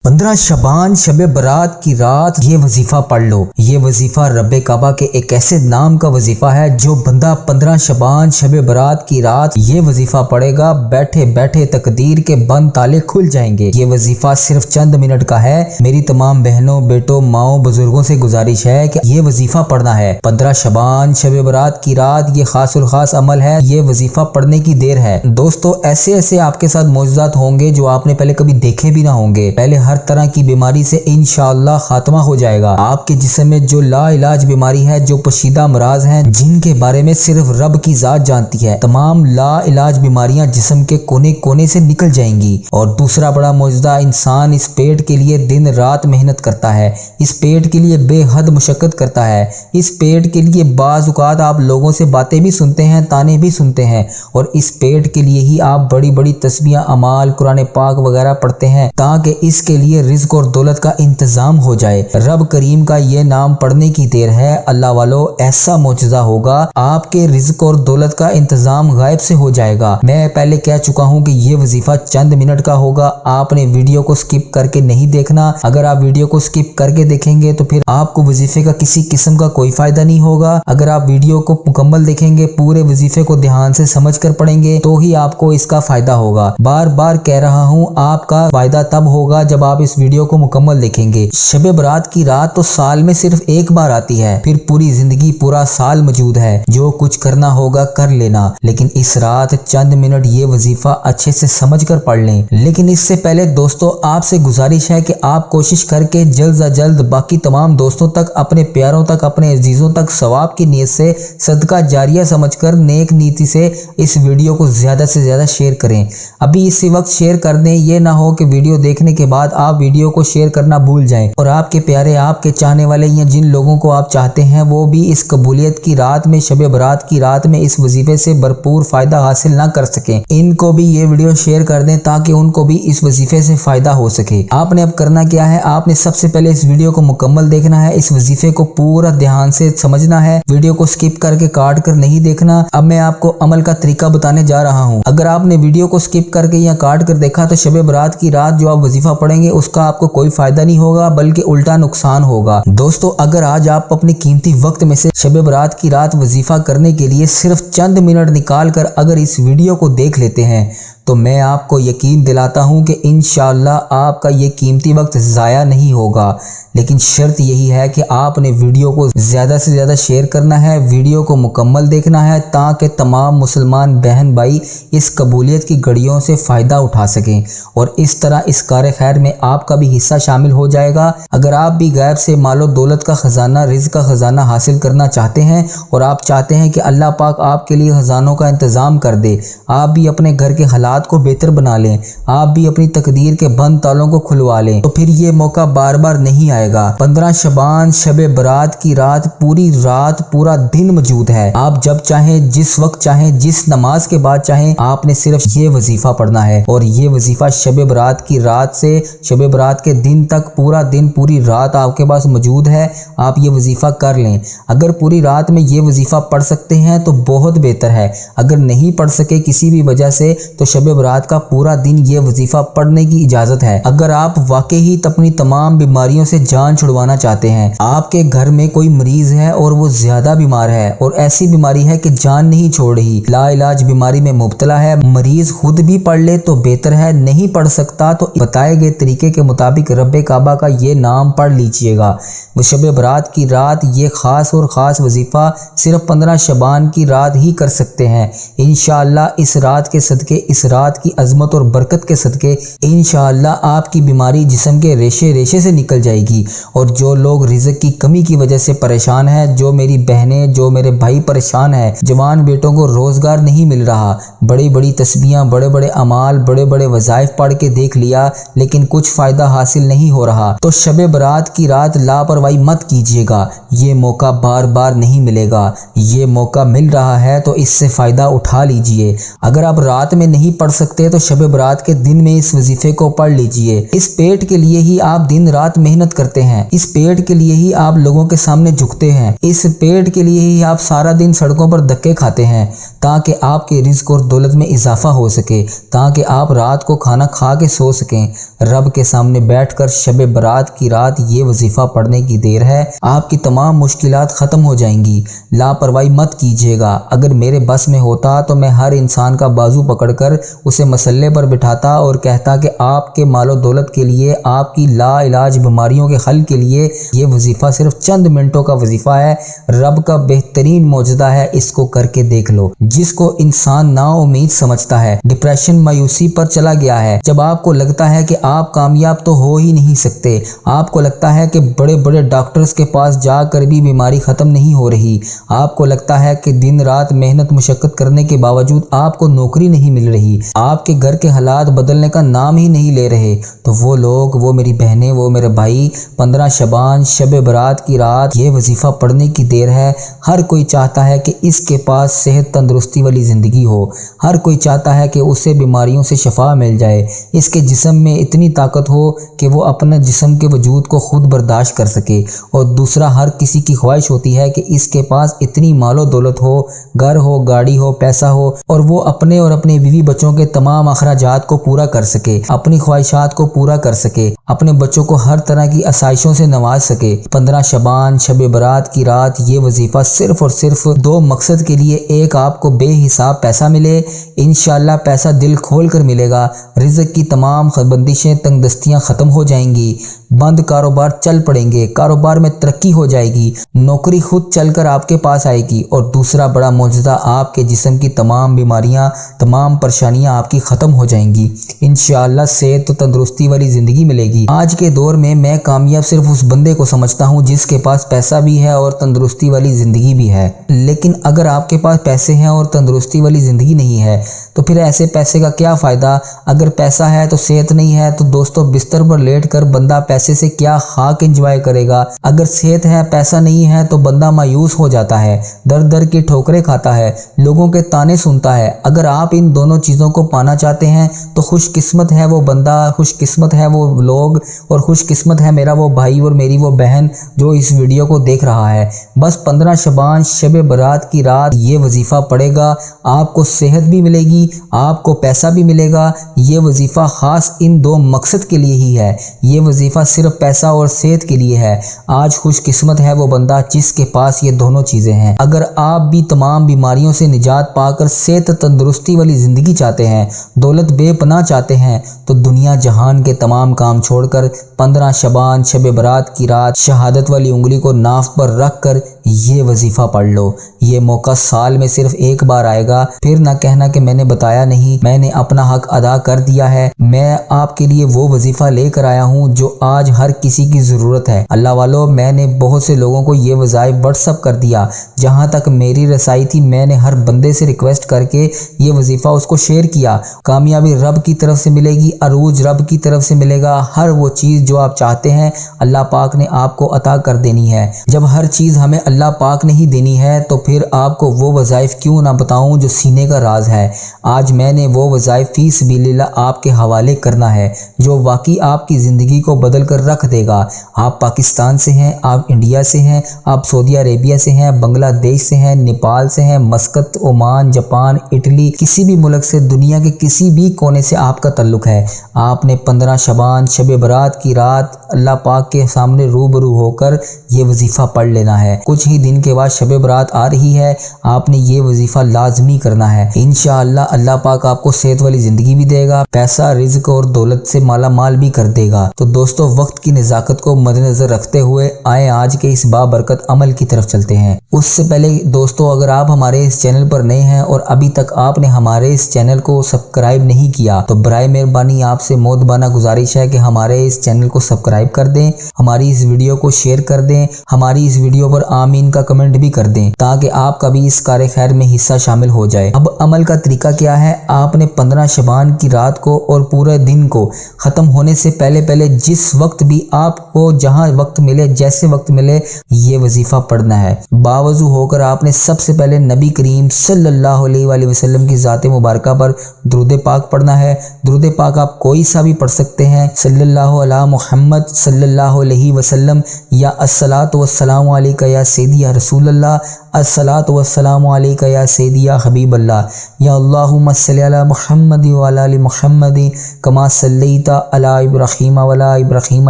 15 शबान शब बरात की रात ये वजीफा पढ़ लो। ये वजीफा रब काबा के एक ऐसे नाम का वजीफा है जो बंदा 15 शबान शब बरात की रात ये वजीफा पढ़ेगा, बैठे बैठे तकदीर के बंद ताले खुल जाएंगे। ये वजीफा सिर्फ चंद मिनट का है। मेरी तमाम बहनों, बेटों, माओ, बुजुर्गों से गुजारिश है कि ये वजीफा पढ़ना है। 15 शबान शब बरात की रात ये खास और खास अमल है। ये वजीफा पढ़ने की देर है। दोस्तों, ऐसे ऐसे आपके साथ मौजूदात होंगे जो आपने पहले कभी देखे भी ना होंगे। पहले हर तरह की बीमारी से इंशाअल्लाह खात्मा हो जाएगा। आपके जिस्म में जो ला इलाज बीमारी है, जो पोशीदा अमराज हैं, जिनके बारे में सिर्फ रब की जात जानती है, तमाम ला इलाज बीमारियां जिस्म के कोने कोने से निकल जाएंगी। और दूसरा बड़ा मौजूदा, इंसान इस पेट के लिए दिन रात मेहनत करता है, इस पेट के लिए बेहद मुशक्कत करता है। इस पेट के लिए बाज़ औक़ात आप लोगों से बातें भी सुनते हैं, ताने भी सुनते हैं, और इस पेट के लिए ही आप बड़ी बड़ी तस्बीह, अमाल, कुरान पाक वगैरह पढ़ते हैं ताकि इसके लिए रिज़्क़ और दौलत का इंतजाम हो जाए। रब करीम का ये नाम पढ़ने की देर है। अल्लाह वालों, ऐसा मौजज़ा होगा, आपके रिज़्क़ और दौलत का इंतजाम गायब से हो जाएगा। मैं पहले कह चुका हूँ कि ये वजीफा चंद मिनट का होगा। आपने वीडियो को स्किप करके नहीं देखना। अगर आप वीडियो को स्किप करके देखेंगे तो फिर आपको वजीफे का किसी किस्म का कोई फायदा नहीं होगा। अगर आप वीडियो को मुकम्मल देखेंगे, पूरे वजीफे को ध्यान से समझ कर पढ़ेंगे, तो ही आपको इसका फायदा होगा। बार बार कह रहा हूँ, आपका फायदा तब होगा जब आप इस वीडियो को मुकम्मल देखेंगे। शब बरात की रात तो साल में सिर्फ एक बार आती है, फिर पूरी जिंदगी, पूरा साल मौजूद है। जो कुछ करना होगा कर लेना, लेकिन इस रात चंद मिनट ये वजीफा अच्छे से समझ कर पढ़ लें। लेकिन इससे पहले दोस्तों, आपसे गुजारिश है कि आप कोशिश करके जल्द से जल्द बाकी तमाम दोस्तों तक, अपने प्यारों तक, अपने अजीजों तक सवाब की नीयत से, सदका जारिया समझकर, नेक नीति से इस वीडियो को ज्यादा से ज्यादा शेयर करें। अभी इसी वक्त शेयर कर दें। ये ना हो कि वीडियो देखने के बाद आप वीडियो को शेयर करना भूल जाएं और आपके प्यारे, आपके चाहने वाले या जिन लोगों को आप चाहते हैं वो भी इस कबूलियत की रात में, शब बरात की रात में इस वजीफे से भरपूर फायदा हासिल ना कर सकें। इनको भी ये वीडियो शेयर कर दें ताकि उनको भी इस वजीफे से फायदा हो सके। आपने अब करना क्या है, आपने सबसे पहले इस वीडियो को मुकम्मल देखना है, इस वजीफे को पूरा ध्यान से समझना है, वीडियो को स्किप करके काट कर नहीं देखना। अब मैं आपको अमल का तरीका बताने जा रहा हूँ। अगर आपने वीडियो को स्किप करके या काट कर देखा तो शब बरात की रात जो आप वजीफा पढ़ेंगे उसका आपको कोई फायदा नहीं होगा, बल्कि उल्टा नुकसान होगा। दोस्तों, अगर आज आप अपने कीमती वक्त में से शब बरात की रात वजीफा करने के लिए सिर्फ चंद मिनट निकाल कर अगर इस वीडियो को देख लेते हैं तो मैं आपको यकीन दिलाता हूं कि इंशाअल्लाह आपका ये कीमती वक्त ज़ाया नहीं होगा। लेकिन शर्त यही है कि आपने वीडियो को ज़्यादा से ज़्यादा शेयर करना है, वीडियो को मुकम्मल देखना है ताकि तमाम मुसलमान बहन भाई इस कबूलियत की घड़ियों से फ़ायदा उठा सकें और इस तरह इस कार खैर में आपका भी हिस्सा शामिल हो जाएगा। अगर आप भी गैब से मालो दौलत का ख़जाना, रिज़्क़ का ख़जाना हासिल करना चाहते हैं और आप चाहते हैं कि अल्लाह पाक आपके लिए ख़जानों का इंतज़ाम कर दे, आप भी अपने घर के हालात को बेहतर बना लें, आप भी अपनी तकदीर के बंद तालों को खुलवा लें, तो फिर ये मौका बार बार नहीं आएगा। 15 शबान शब बरात की रात, पूरी रात, पूरा दिन मौजूद है। आप जब चाहें, जिस वक्त चाहें, जिस नमाज के बाद चाहें, आपने सिर्फ ये वजीफा पढ़ना है। और ये वजीफा शब बरात की रात से शब बरात के दिन तक, पूरा दिन, पूरी रात आपके पास मौजूद है। आप ये वजीफा कर लें। अगर पूरी रात में ये वजीफा पढ़ सकते हैं तो बहुत बेहतर है। अगर नहीं पढ़ सके किसी भी वजह से तो शब बरात का पूरा दिन ये वजीफा पढ़ने की इजाजत है। अगर आप वाकई ही अपनी तमाम बीमारियों से जान छुड़वाना चाहते हैं, आपके घर में कोई मरीज है और वो ज्यादा बीमार है और ऐसी बीमारी है कि जान नहीं छोड़ रही, ला इलाज बीमारी में मुब्तला है, मरीज खुद भी पढ़ ले तो बेहतर है, नहीं पढ़ सकता तो बताए गए तरीके के मुताबिक रब काबा का ये नाम पढ़ लीजिएगा। वो शब बरात की रात ये खास और खास वजीफा सिर्फ 15 शबान की रात ही कर सकते हैं। इंशाअल्लाह इस रात के सदके, इस रात की अजमत और बरकत के सदके इंशाअल्लाह आपकी बीमारी जिस्म के रेशे रेशे से निकल जाएगी। और जो लोग रिज़्क़ की कमी की वजह से परेशान हैं, जो मेरी बहनें, जो मेरे भाई परेशान हैं, जवान बेटों को रोज़गार नहीं मिल रहा, बड़ी बड़ी तस्बीहां, बड़े बड़े अमाल, बड़े बड़े वज़ाइफ पढ़ के देख लिया लेकिन कुछ फ़ायदा हासिल नहीं हो रहा, तो शब बरात की रात लापरवाही मत कीजिएगा। ये मौका बार बार नहीं मिलेगा। ये मौका मिल रहा है तो इससे फ़ायदा उठा लीजिए। अगर आप रात में नहीं पढ़ सकते तो शब बरात के दिन में इस वजीफे को पढ़ लीजिए। इस पेट के लिए ही आप दिन रात मेहनत करते हैं, इस पेट के लिए ही आप लोगों के सामने झुकते हैं, इस पेट के लिए ही आप सारा दिन सड़कों पर धक्के खाते हैं ताकि आपके रिज़्क और दौलत में इजाफा हो सके, ताकि आप रात को खाना खा के सो सकें। रब के सामने बैठकर शब बरात की रात ये वजीफा पढ़ने की देर है, आपकी तमाम मुश्किलात ख़त्म हो जाएंगी। लापरवाही मत कीजिएगा। अगर मेरे बस में होता तो मैं हर इंसान का बाजू पकड़कर उसे मसल्ले पर बिठाता और कहता कि आपके मालो दौलत के लिए, आपकी ला इलाज बीमारियों के हल के लिए ये वजीफा सिर्फ चंद मिनटों का वजीफा है, रब का बेहतरीन मौजदा है, इसको करके देख लो। जिसको इंसान नाउम्मीद समझता है, डिप्रेशन मायूसी पर चला गया है, जब आपको लगता है कि आप कामयाब तो हो ही नहीं सकते, आपको लगता है कि बड़े बड़े डॉक्टर्स के पास जाकर भी बीमारी ख़त्म नहीं हो रही, आपको लगता है कि दिन रात मेहनत मुशक्क़त करने के बावजूद आपको नौकरी नहीं मिल रही, आपके घर के हालात बदलने का नाम ही नहीं ले रहे, तो वो लोग, वो मेरी बहनें, वो मेरे भाई, 15 शबान शब बरात की रात ये वजीफ़ा पढ़ने की देर है। हर कोई चाहता है कि इसके पास सेहत तंदुरुस्ती वाली ज़िंदगी हो, हर कोई चाहता है कि उसे बीमारियों से शफा मिल जाए, इसके जिस्म में इतनी ताकत हो कि वो अपने जिस्म के वजूद को खुद बर्दाश्त कर सके। और दूसरा, हर किसी की ख्वाहिश होती है कि इसके पास इतनी मालो दौलत हो, घर हो, गाड़ी हो, पैसा हो, और वो अपने और अपने बीवी बच्चों के तमाम अखराजात को पूरा कर सके, अपनी ख्वाहिशात को पूरा कर सके, अपने बच्चों को हर तरह की आसाइशों से नवाज सके। 15 शबान शब बरात की रात ये वजीफ़ा सिर्फ और सिर्फ दो मकसद के लिए, एक आपको बेहिसाब पैसा मिले, इंशाअल्लाह पैसा दिल खोल कर मिलेगा, रिज़्क की तमाम बंदिशें तंगदस्तियाँ ख़त्म हो जाएंगी, बंद कारोबार चल पड़ेंगे, कारोबार में तरक्की हो जाएगी, नौकरी खुद चलकर आपके पास आएगी। और दूसरा बड़ा मौजज़ा, आपके जिस्म की तमाम बीमारियां, तमाम परेशानियां आपकी ख़त्म हो जाएंगी, इंशाअल्लाह सेहत तो तंदुरुस्ती वाली ज़िंदगी मिलेगी। आज के दौर में मैं कामयाब सिर्फ उस बंदे को समझता हूँ जिसके पास पैसा भी है और तंदुरुस्ती वाली ज़िंदगी भी है। लेकिन अगर आपके पास पैसे हैं और तंदुरुस्ती वाली ज़िंदगी नहीं है तो फिर ऐसे पैसे का क्या फ़ायदा। अगर पैसा है तो सेहत नहीं है तो दोस्तों बिस्तर पर लेट कर बंदा पैसे से क्या खाक एंजॉय करेगा। अगर सेहत है, पैसा नहीं है तो बंदा मायूस हो जाता है, दर दर की ठोकरें खाता है, लोगों के ताने सुनता है। अगर आप इन दोनों चीज़ों को पाना चाहते हैं तो खुशकिस्मत है वो बंदा, खुशकिस्मत है वो लोग, और खुशकिस्मत है मेरा वो भाई और मेरी वो बहन जो इस वीडियो को देख रहा है। बस 15 शबान शब बरात की रात ये वजीफ़ा पड़ेगा, आपको सेहत भी मिलेगी, आपको पैसा भी मिलेगा। ये वजीफ़ा ख़ास इन दो मकसद के लिए ही है, ये वजीफ़ा सिर्फ पैसा और सेहत के लिए है। आज खुशकिस्मत है वो बंदा जिसके पास ये दोनों चीज़ें हैं। अगर आप भी तमाम बीमारियों से निजात पाकर सेहत तंदुरुस्ती वाली ज़िंदगी चाहते हैं, दौलत बेपनाह चाहते हैं, तो दुनिया जहान के तमाम काम छोड़कर 15 शबान शब बरात की रात शहादत वाली उंगली को नाफ पर रख कर ये वजीफ़ा पढ़ लो। ये मौका साल में सिर्फ एक बार आएगा, फिर ना कहना कि मैंने बताया नहीं, मैंने अपना हक अदा कर दिया है। मैं आपके लिए वो वजीफ़ा लेकर आया हूँ जो आज हर किसी की ज़रूरत है। अल्लाह वालों, मैंने बहुत से लोगों को ये वज़ाइफ व्हाट्सअप कर दिया, जहाँ तक मेरी रसाई थी मैंने हर बंदे से रिक्वेस्ट करके ये वजीफ़ा उसको शेयर किया। कामयाबी रब की तरफ से मिलेगी, अरूज रब की तरफ से मिलेगा। हर वो चीज़ जो आप चाहते हैं अल्लाह पाक ने आपको अता कर देनी है। जब हर चीज़ हमें अल्लाह पाक ने ही देनी है तो फिर आपको वो वज़ाइफ क्यों ना बताऊं जो सीने का राज है। आज मैंने वो वज़ाइफ फी सबीलिल्लाह आपके हवाले करना है जो वाकई आपकी ज़िंदगी को बदल कर रख देगा। आप पाकिस्तान से हैं, आप इंडिया से हैं, आप सऊदी अरेबिया से हैं, बांग्लादेश से हैं, नेपाल से हैं, मस्कत, ओमान, जापान, इटली, किसी भी मुल्क से, दुनिया के किसी भी कोने से आपका ताल्लुक़ है। आपने 15 शबान शब बरात की रात अल्लाह पाक के सामने रूबरू होकर ये वजीफ़ा पढ़ लेना है। कुछ ही दिन के बाद शब बरात आ रही है, आपने ये वजीफ़ा लाजमी करना है। इंशाअल्लाह अल्लाह पाक आपको सेहत वाली ज़िंदगी भी देगा, पैसा, रिज़्क और दौलत से माला माल भी कर देगा। तो दोस्तों, वक्त की नज़ाकत को मद्देनज़र रखते हुए आए आज के इस बाबरकत अमल की तरफ चलते हैं। उससे पहले दोस्तों, अगर आप हमारे इस चैनल पर नए हैं और अभी तक आपने हमारे इस चैनल को सब्सक्राइब नहीं किया तो बराए मेहरबानी आपसे मोदबाना गुजारिश है कि हमारे इस चैनल को सब्सक्राइब कर दें, हमारी इस वीडियो को शेयर कर दें, हमारी इस वीडियो पर आमीन का कमेंट भी कर दें ताकि आपका भी इस कार्य खैर में हिस्सा शामिल हो जाए। अब अमल का तरीका क्या है। आपने 15 शबान की रात को और पूरे दिन को ख़त्म होने से पहले पहले जिस वक्त भी आपको जहां वक्त मिले, जैसे वक्त मिले, ये वजीफा पढ़ना है। बावजू होकर आपने सबसे पहले नबी करीम सल्लल्लाहु अलैहि वसल्लम की ज़ात मुबारका पर दुरूद पाक पढ़ना है। दुरूद पाक आप कोई सा भी पढ़ सकते हैं, सल्लल्लाहु अला मुहम्मद सल्लल्लाहु अलैहि वसल्लम, या अस्सलातु वस्सलामु अलैका या सय्यदी या रसूलल्लाह, अस्सलातु वस्सलामु अलैका या सय्यदी या हबीबल्लाह, या अल्लाहुम्मा सल्लि अला मुहम्मद व अला आलि मुहम्मद कमा सल्लैता अला इब्राहीम व अला इब्राहीम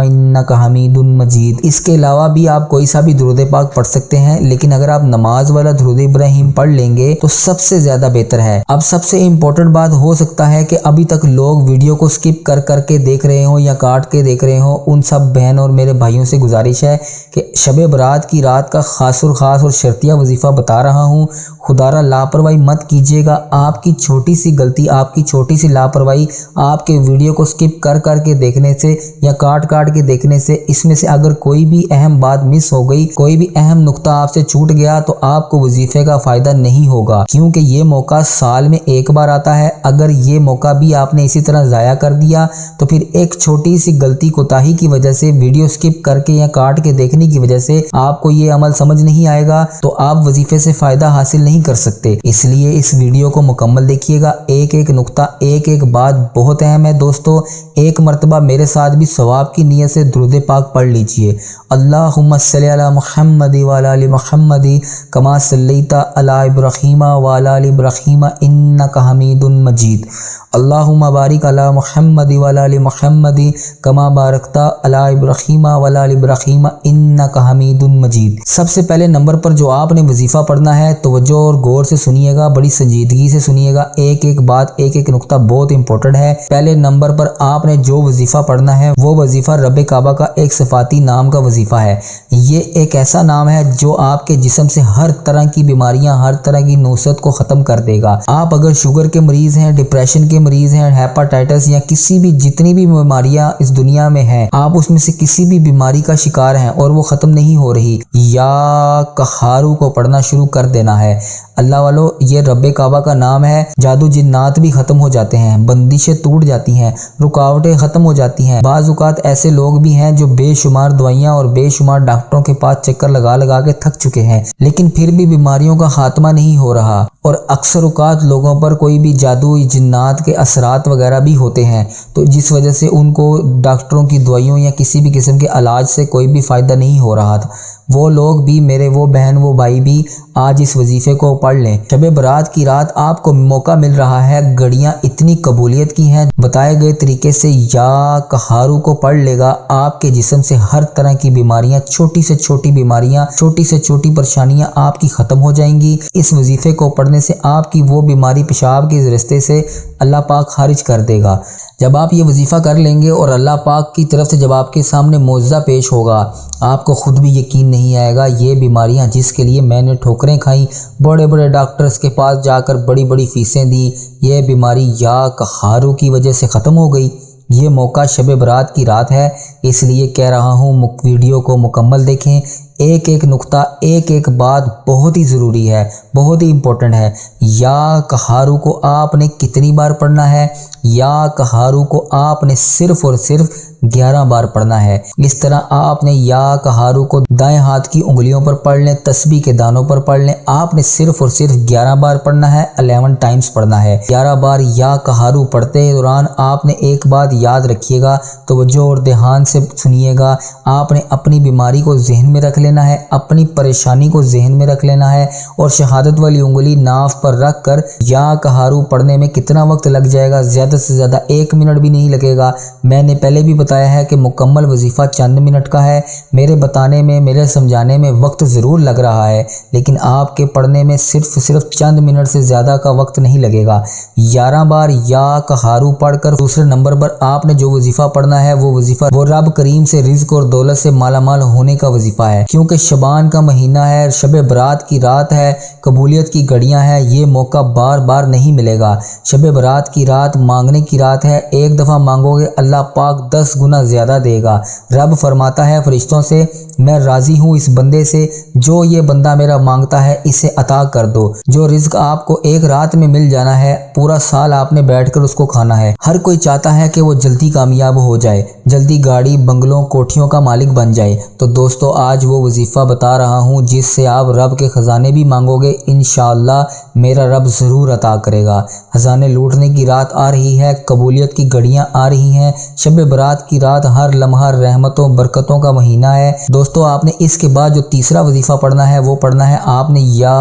इन्नका हमीदुन मजीद। इसके अलावा भी आप कोई सा भी दुरूद पाक पढ़ सकते हैं, लेकिन अगर आप नमाज वाला दुरूद इब्राहीम पढ़ लेंगे तो सबसे ज़्यादा बेहतर है। अब सबसे इम्पोर्टेंट बात, हो सकता है कि अभी तक लोग वीडियो को स्किप कर करके देख रहे हो या काट के देख रहे हो। उन सब बहन और मेरे भाइयों से गुजारिश है कि शब बरात की रात का ख़ास और शर्तिया वजीफ़ा बता रहा हूँ, खुदारा लापरवाही मत कीजिएगा। आपकी छोटी सी गलती, आपकी छोटी सी लापरवाही आपके वीडियो को स्किप कर करके देखने से या काट के देखने से, इसमें से अगर कोई भी अहम बात मिस हो गई, कोई भी अहम नुक्ता आपसे छूट गया तो आपको वजीफे का फ़ायदा नहीं होगा, क्योंकि ये मौका साल में एक बार आता है। अगर ये मौका भी आपने इसी तरह ज़ाया कर दिया तो फिर एक छोटी सी गलती कोताही की वजह से, वीडियो स्किप करके या काट के देखने की वजह से आपको ये अमल समझ नहीं आएगा तो आप वजीफे से फ़ायदा हासिल नहीं कर सकते। इसलिए इस वीडियो को मुकम्मल देखिएगा, एक एक नुक्ता, एक एक बात बहुत अहम है दोस्तों। एक मरतबा मेरे साथ भी सवाब की नीयत से दुरूद पाक पढ़ लीजिए। अल्लाहुम्मा सल्लि अला मुहम्मद व अला आलि मुहम्मद कमा सल्लैता अला इब्राहीम व अला आलि इब्राहीम इन्नका हमीदुन मजीद। अल्लाहुम्मा बारिक अला मुहम्मद व अला आलि मुहम्मद कमा बारकता अला इब्राहीम व अला आलि इब्राहीम इन्नका हमीदुन मजीद। सबसे पहले नंबर पर जो आपने वजीफ़ा पढ़ना है, तवज्जो और गौर से सुनिएगा, बड़ी संजीदगी से सुनिएगा। एक एक बात, एक एक नुक्ता बहुत इंपॉर्टेंट है। पहले नंबर पर आपने जो वजीफ़ा पढ़ना है वो वजीफ़ा रब काबा का एक सिफाती नाम का वजीफ़ा है। ये एक ऐसा नाम है जो आपके जिस्म से हर तरह की बीमारियां, हर तरह की नुसरत को ख़त्म कर देगा। आप अगर शुगर के मरीज़ हैं, डिप्रेशन के मरीज़ हैं, हेपाटाइटिस या किसी भी, जितनी भी बीमारियां इस दुनिया में हैं, आप उसमें से किसी भी बीमारी का शिकार हैं और वो ख़त्म नहीं हो रही, या कहारू को पढ़ना शुरू कर देना है। अल्लाह वालों, ये रब्बे काबा का नाम है। जादू जिन्नात भी ख़त्म हो जाते हैं, बंदिशें टूट जाती हैं, रुकावटें ख़त्म हो जाती हैं। बाज़ औक़ात ऐसे लोग भी हैं जो बेशुमार दवाइयाँ और बेशुमार डॉक्टरों के पास चक्कर लगा के थक चुके हैं, लेकिन फिर भी बीमारियों का खात्मा नहीं हो रहा। और अक्सर औक़ात लोगों पर कोई भी जादू जिन्नात के असरात वगैरह भी होते हैं, तो जिस वजह से उनको डॉक्टरों की दवाइयों या किसी भी किस्म के इलाज से कोई भी फ़ायदा नहीं हो रहा था। वो लोग भी, मेरे वो बहन वो भाई भी आज इस वजीफ़े को पढ़ लें। शब बरात की रात आपको मौका मिल रहा है, घड़ियाँ इतनी कबूलियत की हैं, बताए गए तरीके से या कहारू को पढ़ लेगा, आपके जिस्म से हर तरह की बीमारियाँ, छोटी से छोटी बीमारियाँ, छोटी से छोटी परेशानियाँ आपकी ख़त्म हो जाएंगी। इस वजीफ़े को पढ़ने से आपकी वो बीमारी पेशाब के रास्ते से अल्लाह पाक खारिज कर देगा। जब आप ये वजीफ़ा कर लेंगे और अल्लाह पाक की तरफ से जब आपके सामने मौजज़ा पेश होगा, आपको ख़ुद भी यकीन नहीं आएगा। ये बीमारियां जिसके लिए मैंने ठोकरें खाई, बड़े बड़े डॉक्टर्स के पास जाकर बड़ी बड़ी फ़ीसें दी, ये बीमारी या कहारू की वजह से ख़त्म हो गई। ये मौका शब बरात की रात है, इसलिए कह रहा हूँ वीडियो को मुकम्मल देखें। एक एक नुक्ता, एक एक बात बहुत ही ज़रूरी है, बहुत ही इम्पोर्टेंट है। या कहारू को आपने कितनी बार पढ़ना है? या कहारू को आपने सिर्फ़ और सिर्फ 11 बार पढ़ना है। इस तरह आपने या कहारू को दाएं हाथ की उंगलियों पर पढ़ लें, तस्बीह के दानों पर पढ़ लें। आपने सिर्फ़ और सिर्फ 11 बार पढ़ना है, 11 टाइम्स पढ़ना है। 11 बार या कहारू पढ़ते दौरान आपने एक बात याद रखिएगा, तवज्जो और ध्यान से सुनिएगा। आपने अपनी बीमारी को जहन में रख लेना है, अपनी परेशानी को जहन में रख लेना है और शहादत वाली उंगली नाफ पर रख कर या कहारू पढ़ने में कितना वक्त लग जाएगा? ज़्यादा से ज़्यादा 1 मिनट भी नहीं लगेगा। मैंने पहले भी बताया है कि मुकम्मल वजीफ़ा चंद मिनट का है। मेरे बताने में, मेरे समझाने में वक्त ज़रूर लग रहा है, लेकिन आपके पढ़ने में सिर्फ चंद मिनट से ज़्यादा का वक्त नहीं लगेगा। 11 बार या कहारू पढ़कर दूसरे नंबर पर आपने जो वजीफ़ा पढ़ना है वो वजीफ़ा वो रब करीम से रिज़्क़ और दौलत से मालामाल होने का वजीफ़ा है, क्योंकि शबान का महीना है, शब बरात की रात है, कबूलियत की घड़ियाँ हैं। ये मौका बार बार नहीं मिलेगा। शब बरात की रात मांगने की रात है। एक दफ़ा मांगोगे अल्लाह पाक 10 गुना ज़्यादा देगा। रब फरमाता है फरिश्तों से, मैं राज़ी हूँ इस बंदे से, जो ये बंदा मेरा मांगता है इसे अता कर दो। जो रिज़्क आपको एक रात में मिल जाना है, पूरा साल आपने बैठकर उसको खाना है। हर कोई चाहता है कि वो जल्दी कामयाब हो जाए, जल्दी गाड़ी बंगलों कोठियों का मालिक बन जाए। तो दोस्तों आज वो वजीफ़ा बता रहा हूँ जिससे आप रब के ख़जाने भी मांगोगे, इंशाअल्लाह मेरा रब ज़रूर अता करेगा। ख़जाने लूटने की रात आ रही है, कबूलियत की घड़ियाँ आ रही हैं। शब बरात की रात हर लम्हा रहमतों बरकतों का महीना है। दोस्तों आपने इसके बाद जो तीसरा वजीफ़ा पढ़ना है वो पढ़ना है आपने या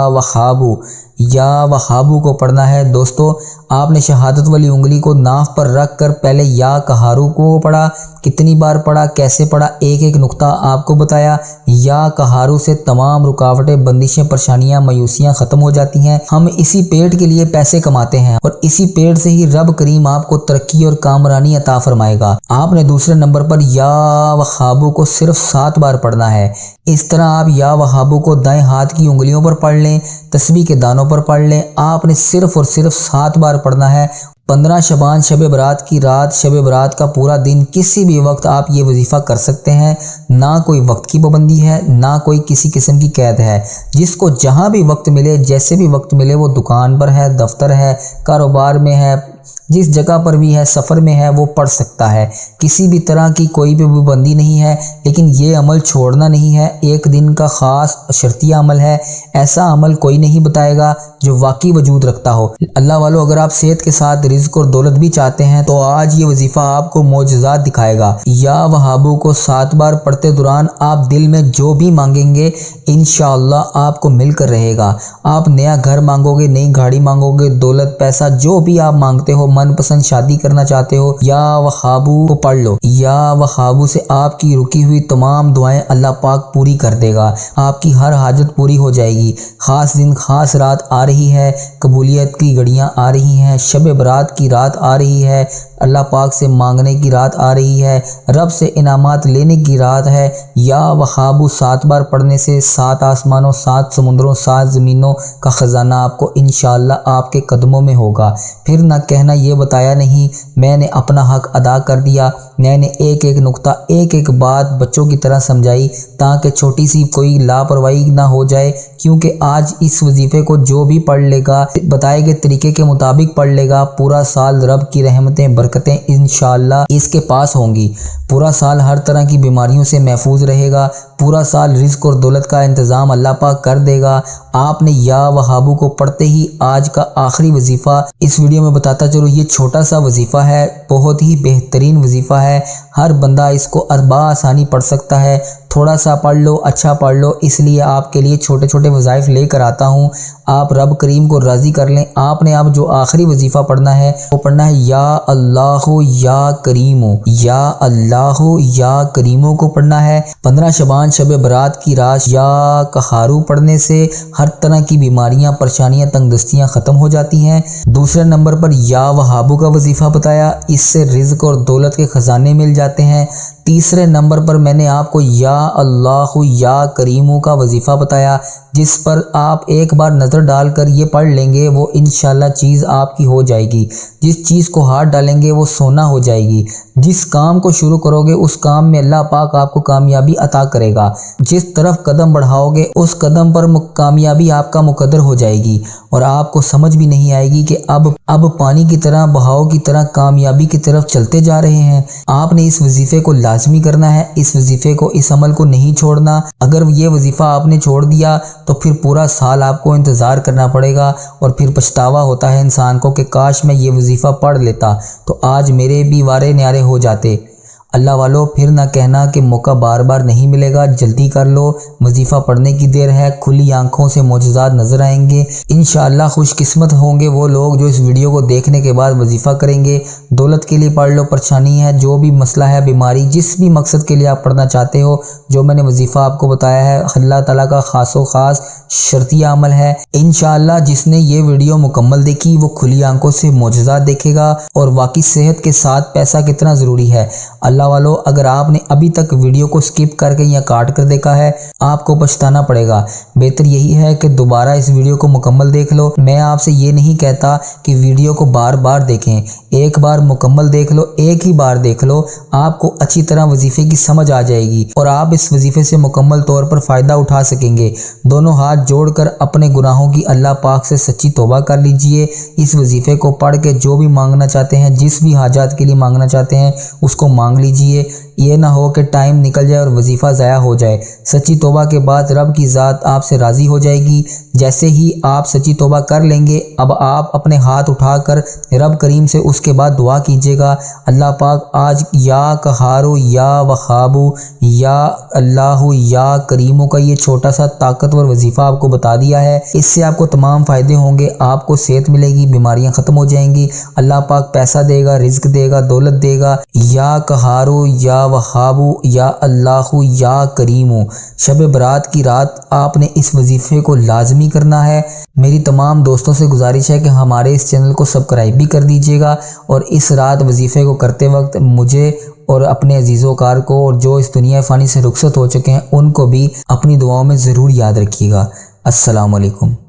वहाबू, या वहाबू को पढ़ना है। दोस्तों आपने शहादत वाली उंगली को नाफ पर रख कर पहले या कहारू को पढ़ा। कितनी बार पढ़ा, कैसे पढ़ा, एक एक नुक्ता आपको बताया। या कहारू से तमाम रुकावटें, बंदिशें, परेशानियां, मायूसियां ख़त्म हो जाती हैं। हम इसी पेट के लिए पैसे कमाते हैं और इसी पेट से ही रब करीम आपको तरक्की और कामरानी अता फरमाएगा। आपने दूसरे नंबर पर या वहाबू को सिर्फ 7 बार पढ़ना है। इस तरह आप या वहाबू को दाएं हाथ की उंगलियों पर पढ़ लें, तस्बीह के दानों पर पढ़ लें। आपने सिर्फ और सिर्फ 7 बार पढ़ना है। 15 शबान शब बरात की रात, शब बरात का पूरा दिन, किसी भी वक्त आप ये वजीफ़ा कर सकते हैं। ना कोई वक्त की पाबंदी है, ना कोई किसी किस्म की कैद है। जिसको जहाँ भी वक्त मिले, जैसे भी वक्त मिले, वो दुकान पर है, दफ्तर है, कारोबार में है, जिस जगह पर भी है, सफ़र में है, वो पढ़ सकता है। किसी भी तरह की कोई भी पाबंदी नहीं है। लेकिन ये अमल छोड़ना नहीं है, एक दिन का ख़ास शर्तिया अमल है। ऐसा अमल कोई नहीं बताएगा जो वाकई वजूद रखता हो। अल्लाह वालों अगर आप सेहत के साथ रिज़्क और दौलत भी चाहते हैं तो आज ये वजीफ़ा आपको मोजज़ात दिखाएगा। या वहाबू को 7 बार पढ़ते दौरान आप दिल में जो भी मांगेंगे इंशाअल्लाह आपको मिलकर रहेगा। आप नया घर मांगोगे, नई गाड़ी मांगोगे, दौलत पैसा जो भी आप मांगते हो, मनपसंद शादी करना चाहते हो, या वहाबू को पढ़ लो। या वहाबू से आपकी रुकी हुई तमाम दुआएं अल्लाह पाक पूरी कर देगा। आपकी हर हाजत पूरी हो जाएगी। ख़ास दिन ख़ास रात आ रही है, कबूलियत की घड़ियाँ आ रही हैं, शब बरात की रात आ रही है, अल्लाह पाक से मांगने की रात आ रही है, रब से इनामात लेने की रात है। या वहाबू 7 बार पढ़ने से 7 आसमानों, 7 समुद्रों, 7 ज़मीनों का ख़जाना आपको इंशाअल्लाह आपके कदमों में होगा। फिर ना कहना ये बताया नहीं, मैंने अपना हक अदा कर दिया। मैंने एक एक नुक्ता, एक एक बात बच्चों की तरह समझाई ताकि छोटी सी कोई लापरवाही ना हो जाए। क्योंकि आज इस वजीफ़े को जो भी पढ़ लेगा, बताए गए तरीके के मुताबिक पढ़ लेगा, पूरा साल रब की रहमतें बरकतें इंशाअल्लाह इसके पास होंगी। पूरा साल हर तरह की बीमारियों से महफूज रहेगा। पूरा साल रिज़्क और दौलत का इंतज़ाम अल्लाह पाक कर देगा। आपने या वहाबू को पढ़ते ही आज का आखिरी वजीफ़ा इस वीडियो में बताता चलो, ये छोटा सा वजीफ़ा है, बहुत ही बेहतरीन वजीफ़ा है। हर बंदा इसको आसानी पढ़ सकता है। थोड़ा सा पढ़ लो, अच्छा पढ़ लो, इसलिए आपके लिए छोटे छोटे वज़ाइफ लेकर आता हूँ। आप रब करीम को राज़ी कर लें। आपने अब जो आखिरी वजीफ़ा पढ़ना है वो पढ़ना है या अल्लाह या करीमो, या अल्लाह या करीमो को पढ़ना है। 15 शबान शब बरात की रात या कहारू पढ़ने से हर तरह की बीमारियां, परेशानियां, तंगदस्तियां ख़त्म हो जाती हैं। दूसरे नंबर पर या वहाबू का वजीफ़ा बताया, इससे रिज़्क और दौलत के ख़जाने मिल जाते हैं। तीसरे नंबर पर मैंने आपको या अल्लाह या करीमों का वजीफ़ा बताया, जिस पर आप एक बार नज़र डालकर ये पढ़ लेंगे, वो इंशाल्लाह चीज़ आपकी हो जाएगी। जिस चीज़ को हाथ डालेंगे वो सोना हो जाएगी। जिस काम को शुरू करोगे उस काम में अल्लाह पाक आपको कामयाबी अता करेगा। जिस तरफ कदम बढ़ाओगे उस कदम पर कामयाबी आपका मुकद्दर हो जाएगी और आपको समझ भी नहीं आएगी कि अब पानी की तरह, बहाव की तरह कामयाबी की तरफ चलते जा रहे हैं। आपने इस वजीफ़े को लाजमी करना है, इस वजीफ़े को, इस अमल को नहीं छोड़ना। अगर ये वजीफ़ा आपने छोड़ दिया तो फिर पूरा साल आपको इंतज़ार करना पड़ेगा और फिर पछतावा होता है इंसान को कि काश मैं ये वजीफ़ा पढ़ लेता तो आज मेरे भी वारे न्यारे हो जाते। अल्लाह वालों फिर ना कहना कि मौका बार बार नहीं मिलेगा, जल्दी कर लो, वजीफ़ा पढ़ने की देर है। खुली आंखों से मोजज़ात नज़र आएंगे। इंशाअल्लाह खुशकिस्मत होंगे वो लोग जो इस वीडियो को देखने के बाद वजीफ़ा करेंगे। दौलत के लिए पढ़ लो, परेशानी है, जो भी मसला है, बीमारी, जिस भी मकसद के लिए आप पढ़ना चाहते हो, जो मैंने वजीफ़ा आपको बताया है अल्लाह ताला का ख़ासो ख़ास शर्तिया अमल है। इंशाअल्लाह जिसने ये वीडियो मुकम्मल देखी वो खुली आंखों से मोजज़ात देखेगा और वाकई सेहत के साथ पैसा कितना ज़रूरी है। अल्लाह اللہ والو اگر آپ نے ابھی تک ویڈیو کو سکپ کر کے یا کاٹ کر دیکھا ہے آپ کو پچھتانا پڑے گا۔ بہتر یہی ہے کہ دوبارہ اس ویڈیو کو مکمل دیکھ لو۔ میں آپ سے یہ نہیں کہتا کہ ویڈیو کو بار بار دیکھیں، ایک بار مکمل دیکھ لو، ایک ہی بار دیکھ لو، آپ کو اچھی طرح وظیفے کی سمجھ آ جائے گی اور آپ اس وظیفے سے مکمل طور پر فائدہ اٹھا سکیں گے۔ دونوں ہاتھ جوڑ کر اپنے گناہوں کی اللہ پاک سے سچی توبہ کر لیجئے۔ اس وظیفے کو پڑھ کے جو بھی مانگنا چاہتے ہیں، جس بھی حاجات کے لیے مانگنا چاہتے ہیں اس کو مانگ لیجئے۔ یہ نہ ہو کہ ٹائم نکل جائے اور وظیفہ ضائع ہو جائے۔ سچی توبہ کے بعد رب کی ذات آپ سے راضی ہو جائے گی۔ جیسے ہی آپ سچی توبہ کر لیں گے اب آپ اپنے ہاتھ اٹھا کر رب کریم سے اس کے بعد دعا کیجئے گا، اللہ پاک آج یا قہارو یا وہابو یا اللہ یا کریمو کا یہ چھوٹا سا طاقتور وظیفہ آپ کو بتا دیا ہے۔ اس سے آپ کو تمام فائدے ہوں گے، آپ کو صحت ملے گی، بیماریاں ختم ہو جائیں گی، اللہ پاک پیسہ دے گا، رزق دے گا، دولت دے گا۔ یا قہارو یا وہابو یا اللہ یا کریمو، شب برات کی رات آپ نے اس وظیفے کو لازمی کرنا ہے۔ میری تمام دوستوں سے گزارش ہے کہ ہمارے اس چینل کو سبسکرائب بھی کر دیجئے گا اور اس رات وظیفے کو کرتے وقت مجھے اور اپنے عزیز و کار کو اور جو اس دنیا فانی سے رخصت ہو چکے ہیں ان کو بھی اپنی دعاؤں میں ضرور یاد رکھیے گا۔ السلام علیکم۔